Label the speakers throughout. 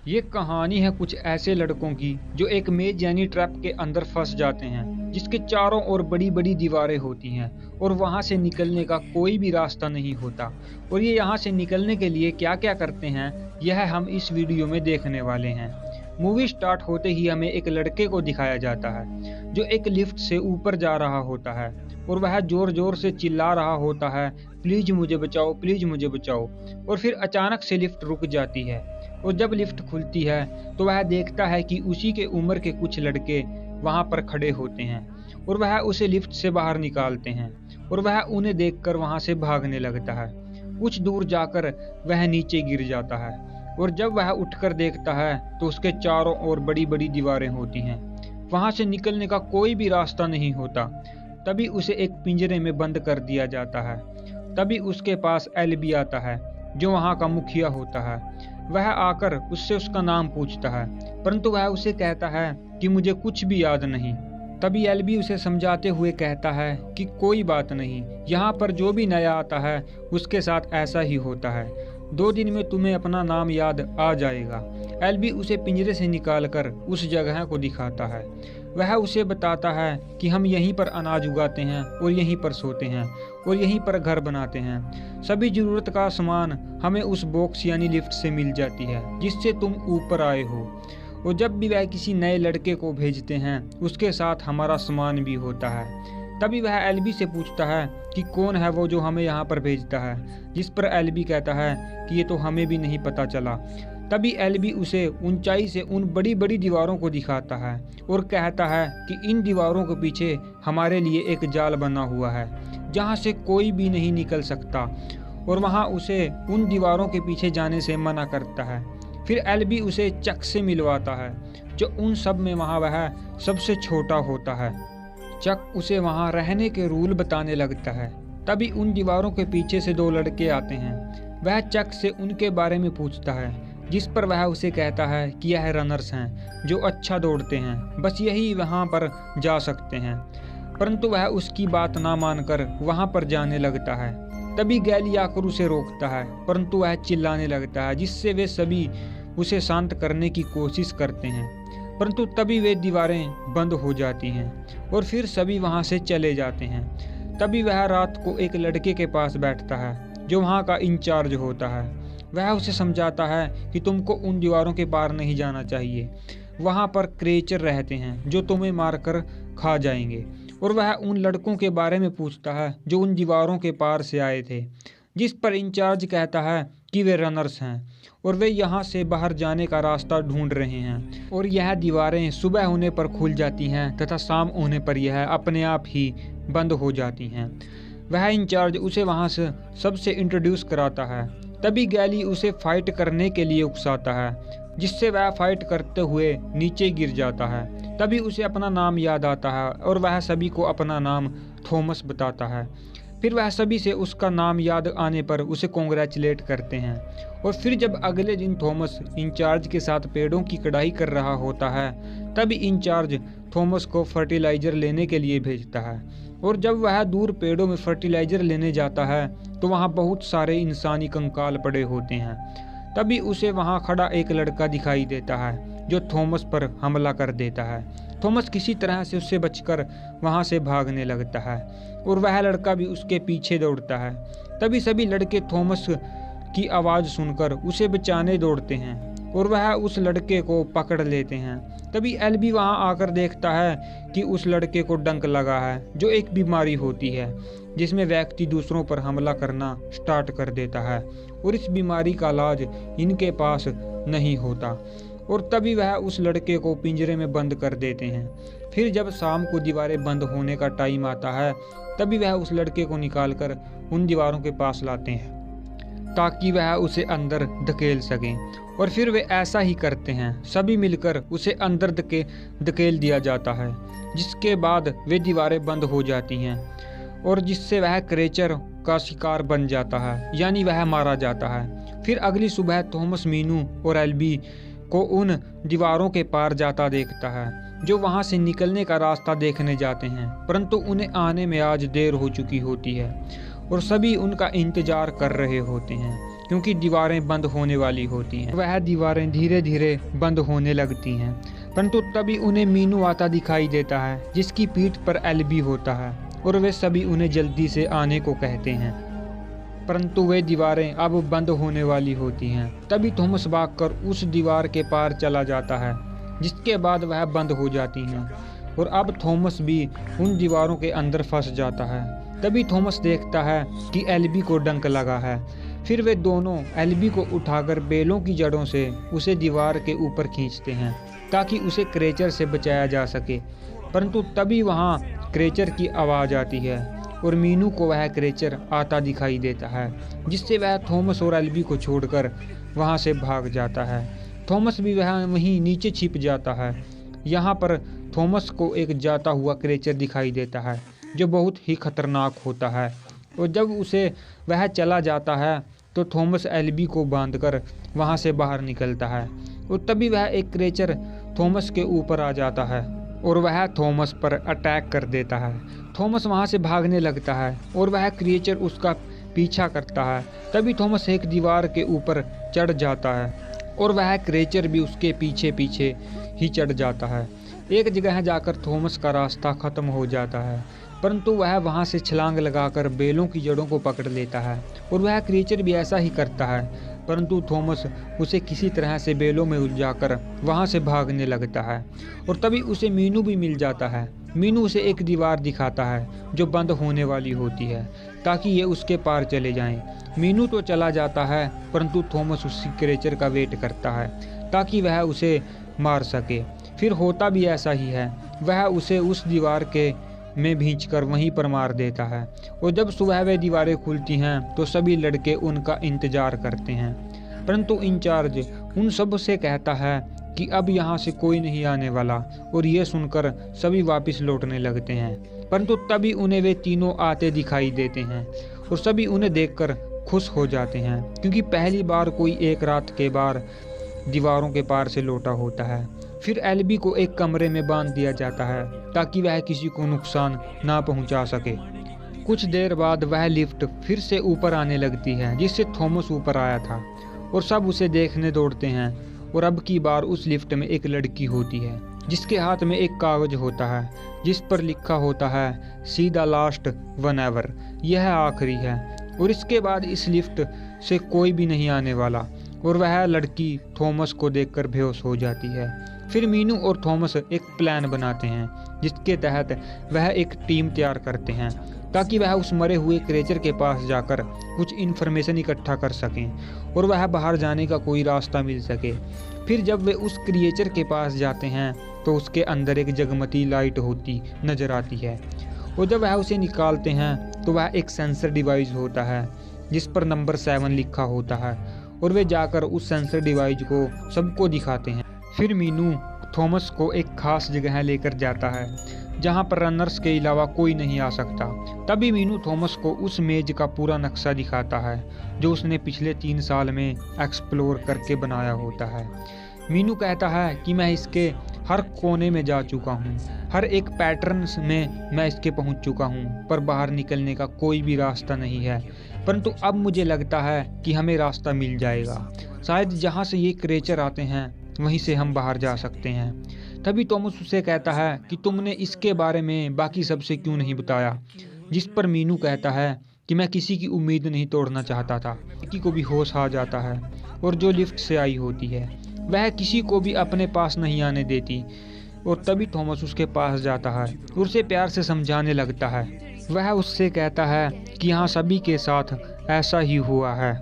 Speaker 1: ये कहानी है कुछ ऐसे लड़कों की जो एक मेज यानी ट्रैप के अंदर फंस जाते हैं जिसके चारों ओर बड़ी बड़ी दीवारें होती हैं और वहां से निकलने का कोई भी रास्ता नहीं होता। और ये यहाँ से निकलने के लिए क्या क्या करते हैं यह हम इस वीडियो में देखने वाले हैं। मूवी स्टार्ट होते ही हमें एक लड़के को दिखाया जाता है जो एक लिफ्ट से ऊपर जा रहा होता है और वह जोर जोर से चिल्ला रहा होता है, प्लीज मुझे बचाओ, प्लीज मुझे बचाओ। और फिर अचानक से लिफ्ट रुक जाती है और जब लिफ्ट खुलती है तो वह देखता है कि उसी के उम्र के कुछ लड़के वहां पर खड़े होते हैं और वह उसे लिफ्ट से बाहर निकालते हैं और वह उन्हें देखकर वहां से भागने लगता है। कुछ दूर जाकर वह नीचे गिर जाता है और जब वह उठकर देखता है तो उसके चारों ओर बड़ी बड़ी दीवारें होती हैं। वहां से निकलने का कोई भी रास्ता नहीं होता। तभी उसे एक पिंजरे में बंद कर दिया जाता है। तभी उसके पास एल्बी आता है जो वहां का मुखिया होता है। वह आकर उससे उसका नाम पूछता है परंतु वह उसे कहता है कि मुझे कुछ भी याद नहीं। तभी एल्बी उसे समझाते हुए कहता है कि कोई बात नहीं, यहाँ पर जो भी नया आता है उसके साथ ऐसा ही होता है, 2 दिन में तुम्हें अपना नाम याद आ जाएगा। एल्बी उसे पिंजरे से निकालकर उस जगह को दिखाता है। वह उसे बताता है कि हम यहीं पर अनाज उगाते हैं और यहीं पर सोते हैं और यहीं पर घर बनाते हैं। सभी जरूरत का सामान हमें उस बॉक्स यानी लिफ्ट से मिल जाती है जिससे तुम ऊपर आए हो। और जब भी वह किसी नए लड़के को भेजते हैं उसके साथ हमारा सामान भी होता है। तभी वह एल्बी से पूछता है कि कौन है वो जो हमें यहाँ पर भेजता है, जिस पर एल्बी कहता है कि ये तो हमें भी नहीं पता चला। तभी एल्बी उसे ऊंचाई से उन बड़ी बड़ी दीवारों को दिखाता है और कहता है कि इन दीवारों के पीछे हमारे लिए एक जाल बना हुआ है जहाँ से कोई भी नहीं निकल सकता। और वहाँ उसे उन दीवारों के पीछे जाने से मना करता है। फिर एल्बी उसे चक से मिलवाता है जो उन सब में वहाँ वह सबसे छोटा होता है। चक उसे वहाँ रहने के रूल बताने लगता है। तभी उन दीवारों के पीछे से 2 लड़के आते हैं। वह चक से उनके बारे में पूछता है जिस पर वह उसे कहता है कि यह रनर्स हैं जो अच्छा दौड़ते हैं, बस यही वहाँ पर जा सकते हैं। परंतु वह उसकी बात ना मानकर वहाँ पर जाने लगता है। तभी गैली आकर उसे रोकता है परंतु वह चिल्लाने लगता है जिससे वे सभी उसे शांत करने की कोशिश करते हैं। परंतु तभी वे दीवारें बंद हो जाती हैं और फिर सभी वहाँ से चले जाते हैं। तभी वह रात को एक लड़के के पास बैठता है जो वहाँ का इंचार्ज होता है। वह उसे समझाता है कि तुमको उन दीवारों के पार नहीं जाना चाहिए, वहाँ पर क्रिएचर रहते हैं जो तुम्हें मारकर खा जाएंगे। और वह उन लड़कों के बारे में पूछता है जो उन दीवारों के पार से आए थे, जिस पर इंचार्ज कहता है कि वे रनर्स हैं और वे यहाँ से बाहर जाने का रास्ता ढूंढ रहे हैं। और यह दीवारें सुबह होने पर खुल जाती हैं तथा शाम होने पर यह अपने आप ही बंद हो जाती हैं। वह इंचार्ज उसे वहाँ से सबसे इंट्रोड्यूस कराता है। तभी गैली उसे फाइट करने के लिए उकसाता है जिससे वह फाइट करते हुए नीचे गिर जाता है। तभी उसे अपना नाम याद आता है और वह सभी को अपना नाम थॉमस बताता है। फिर वह सभी से उसका नाम याद आने पर उसे कॉन्ग्रेचुलेट करते हैं। और फिर जब अगले दिन थॉमस इंचार्ज के साथ पेड़ों की कटाई कर रहा होता है तभी इंचार्ज थॉमस को फर्टिलाइजर लेने के लिए भेजता है। और जब वह दूर पेड़ों में फर्टिलाइजर लेने जाता है तो वहाँ बहुत सारे इंसानी कंकाल पड़े होते हैं। तभी उसे वहाँ खड़ा एक लड़का दिखाई देता है जो थॉमस पर हमला कर देता है। थॉमस किसी तरह से उससे बचकर वहाँ से भागने लगता है और वह लड़का भी उसके पीछे दौड़ता है। तभी सभी लड़के थॉमस की आवाज़ सुनकर उसे बचाने दौड़ते हैं और वह उस लड़के को पकड़ लेते हैं। तभी एल्बी वहाँ आकर देखता है कि उस लड़के को डंक लगा है जो एक बीमारी होती है जिसमें व्यक्ति दूसरों पर हमला करना स्टार्ट कर देता है और इस बीमारी का इलाज इनके पास नहीं होता। और तभी वह उस लड़के को पिंजरे में बंद कर देते हैं। फिर जब शाम को दीवारें बंद होने का टाइम आता है तभी वह उस लड़के को निकालकर उन दीवारों के पास लाते हैं ताकि वह उसे अंदर धकेल सकें। और फिर वे ऐसा ही करते हैं, सभी मिलकर उसे अंदर धकेल दिया जाता है जिसके बाद वे दीवारें बंद हो जाती हैं और जिससे वह क्रिएचर का शिकार बन जाता है यानी वह मारा जाता है। फिर अगली सुबह थॉमस मीनू और एल्बी को उन दीवारों के पार जाता देखता है जो वहां से निकलने का रास्ता देखने जाते हैं, परंतु उन्हें आने में आज देर हो चुकी होती है और सभी उनका इंतजार कर रहे होते हैं क्योंकि दीवारें बंद होने वाली होती हैं। वह दीवारें धीरे धीरे बंद होने लगती हैं, परंतु तभी उन्हें मीनू आता दिखाई देता है, जिसकी पीठ पर एल्बी होता है, और वे सभी उन्हें जल्दी से आने को कहते हैं। परंतु वे दीवारें अब बंद होने वाली होती हैं। तभी थॉमस भागकर उस दीवार के पार चला जाता है, जिसके बाद वह बंद हो जाती हैं, और अब थॉमस भी उन दीवारों के अंदर फंस जाता है। तभी थॉमस देखता है कि एल्बी को डंक लगा है। फिर वे दोनों एल्बी को उठाकर बेलों की जड़ों से उसे दीवार के ऊपर खींचते हैं, ताकि उसे क्रेचर से बचाया जा सके। परंतु तभी वहाँ क्रेचर की आवाज़ आती है, और मीनू को वह क्रेचर आता दिखाई देता है, जिससे वह थॉमस और एल्बी को छोड़कर वहाँ से भाग जाता है। थॉमस भी वह वहीं नीचे छिप जाता है। यहाँ पर थॉमस को एक जाता हुआ क्रेचर दिखाई देता है, जो बहुत ही खतरनाक होता है, और जब उसे वह चला जाता है तो थॉमस एल्बी को बांधकर वहाँ से बाहर निकलता है, और तभी वह एक क्रेचर थॉमस के ऊपर आ जाता है, और वह थॉमस पर अटैक कर देता है। थॉमस वहाँ से भागने लगता है, और वह क्रिएचर उसका पीछा करता है। तभी थॉमस एक दीवार के ऊपर चढ़ जाता है, और वह क्रिएचर भी उसके पीछे पीछे ही चढ़ जाता है। एक जगह जाकर थॉमस का रास्ता ख़त्म हो जाता है, परंतु वह वहाँ से छलांग लगाकर बेलों की जड़ों को पकड़ लेता है, और वह क्रिएचर भी ऐसा ही करता है, परंतु थॉमस उसे किसी तरह से बेलों में उलझाकर वहाँ से भागने लगता है। और तभी उसे मीनू भी मिल जाता है। मीनू उसे एक दीवार दिखाता है जो बंद होने वाली होती है, ताकि ये उसके पार चले जाएं। मीनू तो चला जाता है, परंतु थॉमस उसी क्रिएचर का वेट करता है, ताकि वह उसे मार सके। फिर होता भी ऐसा ही है, वह उसे उस दीवार के में भींचकर वहीं पर मार देता है। और जब सुबह वे दीवारें खुलती हैं तो सभी लड़के उनका इंतजार करते हैं, परंतु इंचार्ज उन सब से कहता है कि अब यहाँ से कोई नहीं आने वाला, और ये सुनकर सभी वापस लौटने लगते हैं। परंतु तभी उन्हें वे तीनों आते दिखाई देते हैं, और सभी उन्हें देखकर खुश हो जाते हैं, क्योंकि पहली बार कोई एक रात के बाद दीवारों के पार से लौटा होता है। फिर एल्बी को एक कमरे में बांध दिया जाता है, ताकि वह किसी को नुकसान ना पहुंचा सके। कुछ देर बाद वह लिफ्ट फिर से ऊपर आने लगती है, जिससे थॉमस ऊपर आया था, और सब उसे देखने दौड़ते हैं। और अब की बार उस लिफ्ट में एक लड़की होती है, जिसके हाथ में एक कागज होता है, जिस पर लिखा होता है see the last one ever, यह आखिरी है, और इसके बाद इस लिफ्ट से कोई भी नहीं आने वाला। और वह लड़की थॉमस को देखकर बेहोश हो जाती है। फिर मीनू और थॉमस एक प्लान बनाते हैं, जिसके तहत वह एक टीम तैयार करते हैं, ताकि वह उस मरे हुए क्रिएचर के पास जाकर कुछ इन्फॉर्मेशन इकट्ठा कर सकें, और वह बाहर जाने का कोई रास्ता मिल सके। फिर जब वे उस क्रिएचर के पास जाते हैं तो उसके अंदर एक जगमती लाइट होती नजर आती है, और जब वह उसे निकालते हैं तो वह एक सेंसर डिवाइस होता है, जिस पर नंबर 7 लिखा होता है, और वे जाकर उस सेंसर डिवाइस को सबको दिखाते हैं। फिर मीनू थॉमस को एक खास जगह लेकर जाता है, जहां पर रनर्स के अलावा कोई नहीं आ सकता। तभी मीनू थॉमस को उस मेज का पूरा नक्शा दिखाता है, जो उसने पिछले 3 साल में एक्सप्लोर करके बनाया होता है। मीनू कहता है कि मैं इसके हर कोने में जा चुका हूँ, हर एक पैटर्न में मैं इसके पहुँच चुका हूँ, पर बाहर निकलने का कोई भी रास्ता नहीं है। परंतु अब मुझे लगता है कि हमें रास्ता मिल जाएगा, शायद जहाँ से ये क्रिएचर आते हैं वहीं से हम बाहर जा सकते हैं। तभी थॉमस उसे कहता है कि तुमने इसके बारे में बाकी सबसे क्यों नहीं बताया, जिस पर मीनू कहता है कि मैं किसी की उम्मीद नहीं तोड़ना चाहता था। किसी को भी होश आ जाता है, और जो लिफ्ट से आई होती है वह किसी को भी अपने पास नहीं आने देती। और तभी थॉमस उसके पास जाता है और उसे प्यार से समझाने लगता है। वह उससे कहता है कि यहाँ सभी के साथ ऐसा ही हुआ है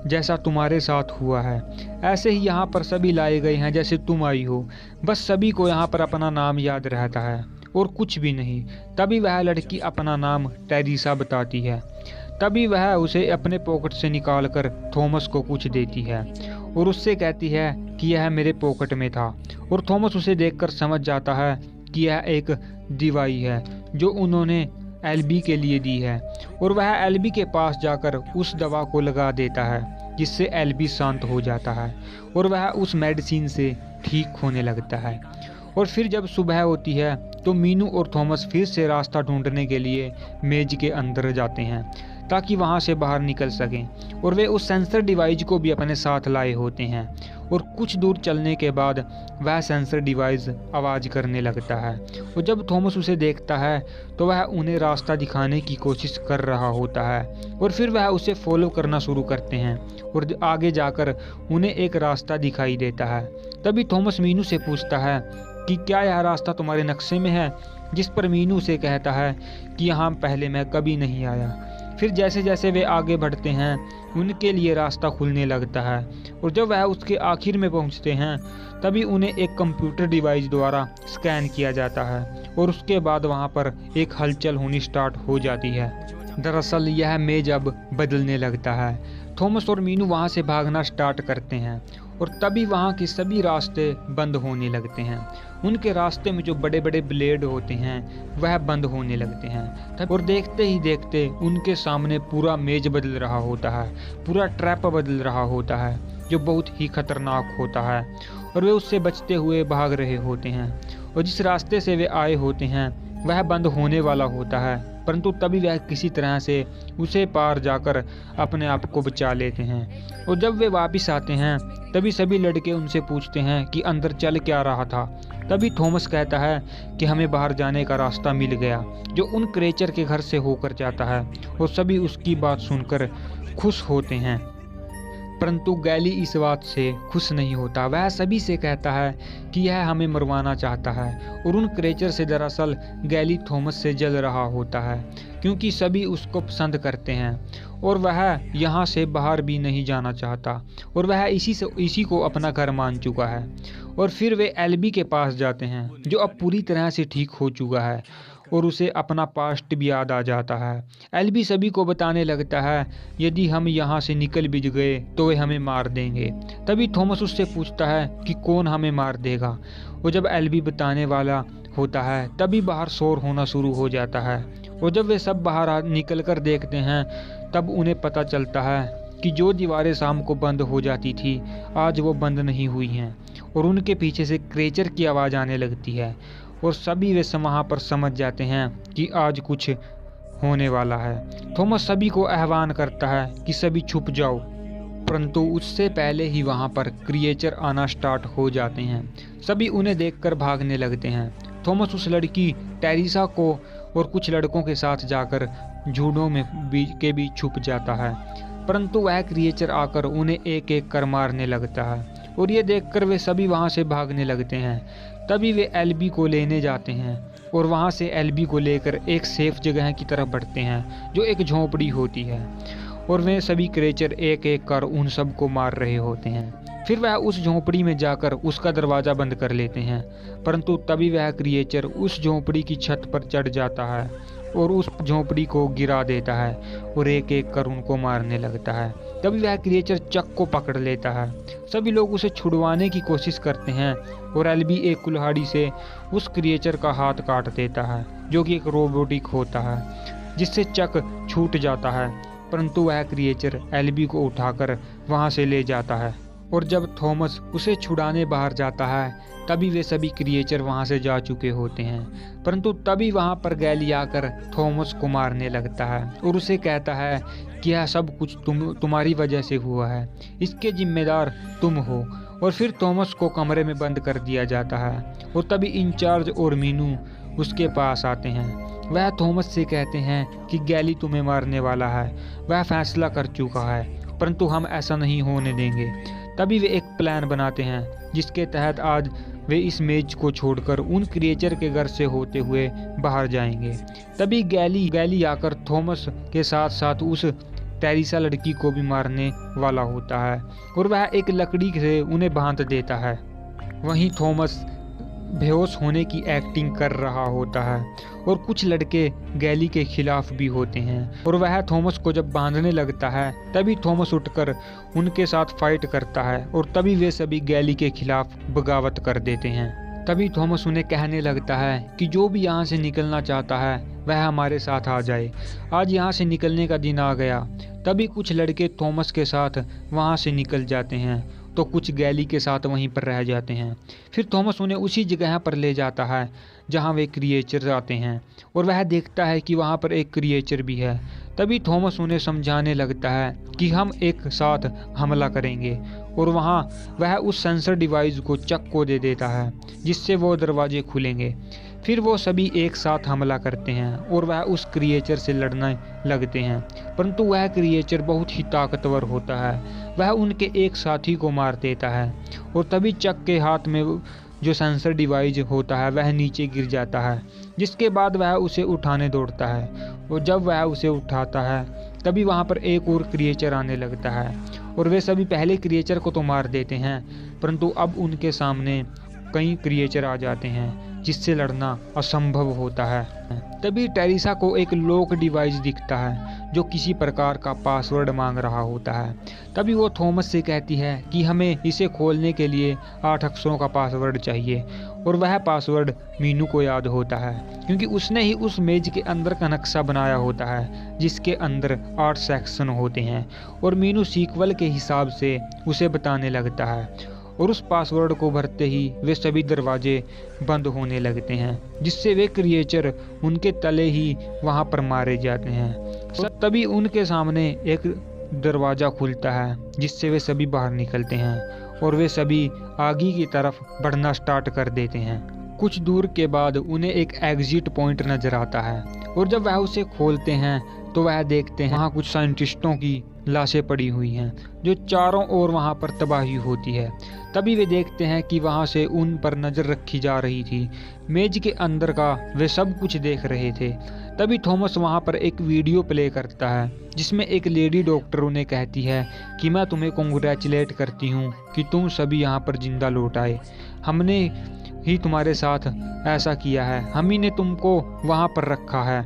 Speaker 1: जैसा तुम्हारे साथ हुआ है, ऐसे ही यहाँ पर सभी लाए गए हैं जैसे तुम आई हो, बस सभी को यहाँ पर अपना नाम याद रहता है और कुछ भी नहीं। तभी वह लड़की अपना नाम टेरिसा बताती है। तभी वह उसे अपने पॉकेट से निकालकर थॉमस को कुछ देती है और उससे कहती है कि यह मेरे पॉकेट में था। और थॉमस उसे देखकर समझ जाता है कि यह एक दवाई है जो उन्होंने एल्बी के लिए दी है, और वह एल्बी के पास जाकर उस दवा को लगा देता है, जिससे एल्बी शांत हो जाता है और वह उस मेडिसिन से ठीक होने लगता है। और फिर जब सुबह होती है तो मीनू और थॉमस फिर से रास्ता ढूंढने के लिए मेज के अंदर जाते हैं। ताकि वहाँ से बाहर निकल सकें। और वे उस सेंसर डिवाइस को भी अपने साथ लाए होते हैं। और कुछ दूर चलने के बाद वह सेंसर डिवाइस आवाज़ करने लगता है। और जब थॉमस उसे देखता है तो वह उन्हें रास्ता दिखाने की कोशिश कर रहा होता है। और फिर वह उसे फॉलो करना शुरू करते हैं और आगे जाकर उन्हें एक रास्ता दिखाई देता है। तभी थॉमस मीनू से पूछता है कि क्या यह रास्ता तुम्हारे नक्शे में है, जिस पर मीनू उसे कहता है कि यहाँ पहले मैं कभी नहीं आया। फिर जैसे जैसे वे आगे बढ़ते हैं उनके लिए रास्ता खुलने लगता है। और जब वह उसके आखिर में पहुँचते हैं तभी उन्हें एक कंप्यूटर डिवाइस द्वारा स्कैन किया जाता है और उसके बाद वहाँ पर एक हलचल होनी स्टार्ट हो जाती है। दरअसल यह मेज अब बदलने लगता है। थॉमस और मीनू वहाँ से भागना स्टार्ट करते हैं और तभी वहाँ के सभी रास्ते बंद होने लगते हैं। उनके रास्ते में जो बड़े बड़े ब्लेड होते हैं वह बंद होने लगते हैं। और देखते ही देखते उनके सामने पूरा मेज बदल रहा होता है, पूरा ट्रैप बदल रहा होता है जो बहुत ही खतरनाक होता है। और वे उससे बचते हुए भाग रहे होते हैं और जिस रास्ते से वे आए होते हैं वह बंद होने वाला होता है, परंतु तभी वह किसी तरह से उसे पार जाकर अपने आप को बचा लेते हैं। और जब वे वापस आते हैं तभी सभी लड़के उनसे पूछते हैं कि अंदर चल क्या रहा था। तभी थॉमस कहता है कि हमें बाहर जाने का रास्ता मिल गया जो उन क्रेचर के घर से होकर जाता है। और सभी उसकी बात सुनकर खुश होते हैं, परंतु गैली इस बात से खुश नहीं होता। वह सभी से कहता है कि यह हमें मरवाना चाहता है। और उन क्रेचर से दरअसल गैली थॉमस से जल रहा होता है क्योंकि सभी उसको पसंद करते हैं और वह यहाँ से बाहर भी नहीं जाना चाहता और वह इसी को अपना घर मान चुका है। और फिर वे एल्बी के पास जाते हैं जो अब पूरी तरह से ठीक हो चुका है और उसे अपना पास्ट भी याद आ जाता है। एल्बी सभी को बताने लगता है यदि हम यहाँ से निकल भी गए तो वे हमें मार देंगे। तभी थॉमस उससे पूछता है कि कौन हमें मार देगा। और जब एल्बी बताने वाला होता है तभी बाहर शोर होना शुरू हो जाता है। और जब वे सब बाहर निकल कर देखते हैं तब उन्हें पता चलता है कि जो दीवारें शाम को बंद हो जाती थी आज वो बंद नहीं हुई हैं। और उनके पीछे से क्रेचर की आवाज़ आने लगती है और सभी वे वहाँ पर समझ जाते हैं कि आज कुछ होने वाला है। थॉमस सभी को आह्वान करता है कि सभी छुप जाओ, परंतु उससे पहले ही वहाँ पर क्रिएचर आना स्टार्ट हो जाते हैं। सभी उन्हें देखकर भागने लगते हैं। थॉमस उस लड़की टेरिसा को और कुछ लड़कों के साथ जाकर झूठों में के बीच छुप जाता है, परंतु वह क्रिएचर आकर उन्हें एक एक कर मारने लगता है। और ये देखकर वे सभी वहाँ से भागने लगते हैं। तभी वे एल्बी को लेने जाते हैं और वहाँ से एल्बी को लेकर एक सेफ जगह की तरफ बढ़ते हैं जो एक झोंपड़ी होती है। और वे सभी क्रेचर एक एक कर उन सब को मार रहे होते हैं। फिर वह उस झोंपड़ी में जाकर उसका दरवाज़ा बंद कर लेते हैं, परंतु तभी वह क्रिएचर उस झोंपड़ी की छत पर चढ़ जाता है और उस झोंपड़ी को गिरा देता है और एक एक कर उनको मारने लगता है। तभी वह क्रिएचर चक को पकड़ लेता है। सभी लोग उसे छुड़वाने की कोशिश करते हैं और एल्बी एक कुल्हाड़ी से उस क्रिएचर का हाथ काट देता है जो कि एक रोबोटिक होता है, जिससे चक छूट जाता है, परंतु वह क्रिएचर एल्बी को उठाकर वहाँ से ले जाता है। और जब थॉमस उसे छुड़ाने बाहर जाता है तभी वे सभी क्रिएचर वहाँ से जा चुके होते हैं, परंतु तभी वहाँ पर गैली आकर थॉमस को मारने लगता है और उसे कहता है कि यह सब कुछ तुम्हारी वजह से हुआ है, इसके जिम्मेदार तुम हो। और फिर थॉमस को कमरे में बंद कर दिया जाता है और तभी इंचार्ज और मीनू उसके पास आते हैं। वह थॉमस से कहते हैं कि गैली तुम्हें मारने वाला है, वह फैसला कर चुका है, परंतु हम ऐसा नहीं होने देंगे। तभी वे एक प्लान बनाते हैं जिसके तहत आज वे इस मेज को छोड़कर उन क्रिएचर के घर से होते हुए बाहर जाएंगे। तभी गैली आकर थॉमस के साथ साथ उस टेरिसा लड़की को भी मारने वाला होता है और वह एक लकड़ी से उन्हें बांध देता है। वहीं थॉमस बेहोश होने की एक्टिंग कर रहा होता है और कुछ लड़के गैली के खिलाफ भी होते हैं। और वह थॉमस को जब बांधने लगता है तभी थॉमस उठकर उनके साथ फाइट करता है और तभी वे सभी गैली के खिलाफ बगावत कर देते हैं। तभी थॉमस उन्हें कहने लगता है कि जो भी यहाँ से निकलना चाहता है वह हमारे साथ आ जाए, आज यहाँ से निकलने का दिन आ गया। तभी कुछ लड़के थॉमस के साथ वहाँ से निकल जाते हैं तो कुछ गैली के साथ वहीं पर रह जाते हैं। फिर थॉमस उन्हें उसी जगह पर ले जाता है जहां वे क्रिएचर आते हैं और वह देखता है कि वहां पर एक क्रिएचर भी है। तभी थॉमस उन्हें समझाने लगता है कि हम एक साथ हमला करेंगे, और वहाँ वह उस सेंसर डिवाइस को चक को दे देता है जिससे वो दरवाजे खुलेंगे। फिर वो सभी एक साथ हमला करते हैं और वह उस क्रिएचर से लड़ने लगते हैं, परंतु वह क्रिएचर बहुत ही ताकतवर होता है। वह उनके एक साथी को मार देता है और तभी चक के हाथ में जो सेंसर डिवाइस होता है वह नीचे गिर जाता है, जिसके बाद वह उसे उठाने दौड़ता है। और जब वह उसे उठाता है तभी वहाँ पर एक और क्रिएचर आने लगता है, और वे सभी पहले क्रिएचर को तो मार देते हैं, परंतु अब उनके सामने कई क्रिएचर आ जाते हैं जिससे लड़ना असंभव होता है। तभी टेरिसा को एक लॉक डिवाइस दिखता है जो किसी प्रकार का पासवर्ड मांग रहा होता है। तभी वो थॉमस से कहती है कि हमें इसे खोलने के लिए 8 अक्षरों का पासवर्ड चाहिए, और वह पासवर्ड मीनू को याद होता है क्योंकि उसने ही उस मेज के अंदर का नक्शा बनाया होता है जिसके अंदर 8 सेक्शन होते हैं, और मीनू सीक्वल के हिसाब से उसे बताने लगता है। और उस पासवर्ड को भरते ही वे सभी दरवाजे बंद होने लगते हैं, जिससे वे क्रिएचर उनके तले ही वहां पर मारे जाते हैं। तभी उनके सामने एक दरवाज़ा खुलता है जिससे वे सभी बाहर निकलते हैं, और वे सभी आगे की तरफ बढ़ना स्टार्ट कर देते हैं। कुछ दूर के बाद उन्हें एक एग्जिट पॉइंट नजर आता है, और जब वह उसे खोलते हैं तो वह देखते हैं वहाँ कुछ साइंटिस्टों की लाशें पड़ी हुई हैं जो चारों ओर वहाँ पर तबाही होती है। तभी वे देखते हैं कि वहाँ से उन पर नज़र रखी जा रही थी। मेज के अंदर का वे सब कुछ देख रहे थे। तभी थॉमस वहाँ पर एक वीडियो प्ले करता है जिसमें एक लेडी डॉक्टर उन्हें कहती है कि मैं तुम्हें कॉन्ग्रेचुलेट करती हूँ कि तुम सभी यहाँ पर जिंदा लौट आए। हमने ही तुम्हारे साथ ऐसा किया है, हम ही ने तुमको वहाँ पर रखा है,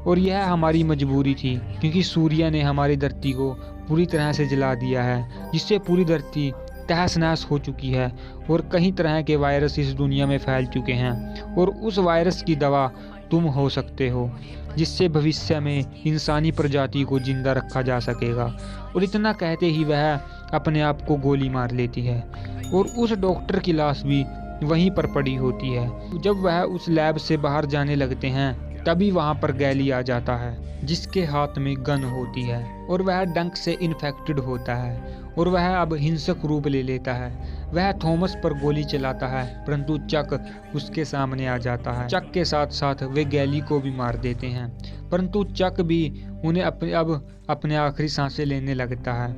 Speaker 1: और यह हमारी मजबूरी थी क्योंकि सूर्य ने हमारी धरती को पूरी तरह से जला दिया है, जिससे पूरी धरती तहस नहस हो चुकी है और कई तरह के वायरस इस दुनिया में फैल चुके हैं, और उस वायरस की दवा तुम हो सकते हो जिससे भविष्य में इंसानी प्रजाति को जिंदा रखा जा सकेगा। और इतना कहते ही वह अपने आप को गोली मार लेती है, और उस डॉक्टर की लाश भी वहीं पर पड़ी होती है। जब वह उस लैब से बाहर जाने लगते हैं तभी वहां पर गैली आ जाता है जिसके हाथ में गन होती है, और वह डंक से इन्फेक्टेड होता है और वह अब हिंसक रूप ले लेता है। वह थॉमस पर गोली चलाता है, परंतु चक उसके सामने आ जाता है। चक के साथ साथ वे गैली को भी मार देते हैं, परंतु चक भी उन्हें अपने आखिरी सांसें लेने लगता है।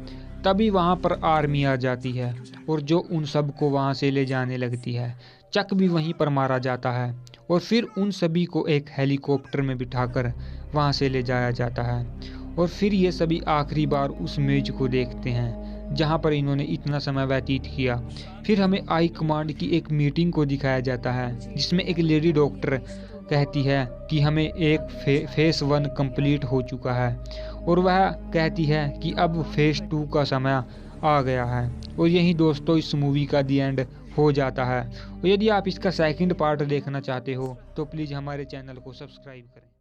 Speaker 1: तभी वहां पर आर्मी आ जाती है और जो उन सब को वहां से ले जाने लगती है। चक भी वहीं पर मारा जाता है, और फिर उन सभी को एक हेलीकॉप्टर में बिठाकर वहां से ले जाया जाता है। और फिर ये सभी आखिरी बार उस मेज को देखते हैं जहां पर इन्होंने इतना समय व्यतीत किया। फिर हमें आई कमांड की एक मीटिंग को दिखाया जाता है जिसमें एक लेडी डॉक्टर कहती है कि हमें एक फेस 1 कंप्लीट हो चुका है, और वह कहती है कि अब फेस 2 का समय आ गया है। और यही दोस्तों इस मूवी का दी एंड हो जाता है। और यदि आप इसका सेकंड पार्ट देखना चाहते हो तो प्लीज़ हमारे चैनल को सब्सक्राइब करें।